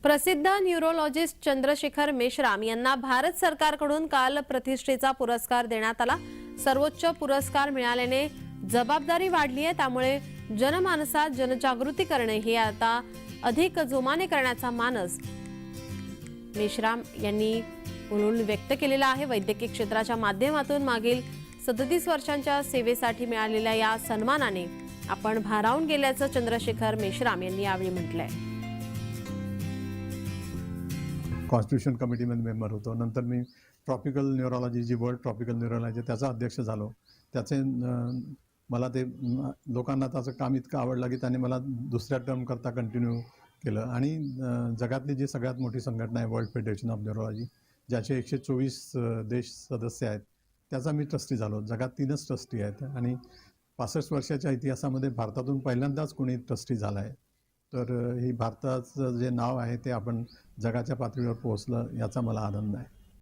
प्रसिद्ध न्यूरोलॉजिस्ट चंद्रशेखर मेश्राम यांना भारत सरकारकडून काल प्रतिष्ठेचा पुरस्कार देण्यात आला। सर्वोच्च पुरस्कार मिळाल्याने जबाबदारी वाढली आहे, त्यामुळे जनमानसात जनजागृती करणे हे आता अधिक जोमाने करण्याचा मानस मेश्राम यांनी बोलून व्यक्त केलेला आहे। वैद्यकीय क्षेत्राच्या माध्यमातून मागील 37 वर्षांच्या सेवेसाठी मिळालेल्या या सन्मानाने आपण भारावून गेल्याचं चंद्रशेखर मेश्राम यांनी यावेळी म्हटलंय। कॉन्स्टिट्यूशन कमिटीमध्ये मेंबर होतो, नंतर मी ट्रॉपिकल न्यूरोलॉजी जी वर्ल्ड ट्रॉपिकल न्यूरोलॉजी त्याचा अध्यक्ष झालो। त्याचे मला ते लोकांना त्याचं काम इतकं आवडलं की त्याने मला दुसऱ्या टर्म करता कंटिन्यू केलं आणि जगातली जी सगळ्यात मोठी संघटना आहे वर्ल्ड फेडरेशन ऑफ न्यूरोलॉजी, ज्याचे 124 देश सदस्य आहेत, त्याचा मी ट्रस्टी झालो। जगात 3च ट्रस्टी आहेत आणि 65 वर्षाच्या इतिहासामध्ये भारतातून पहिल्यांदाच कोणी ट्रस्टी झाला आहे। तर ही भारताचं जे नाव आहे ते आपण जगाच्या पातळीवर पोहोचलं याचा मला आनंद आहे।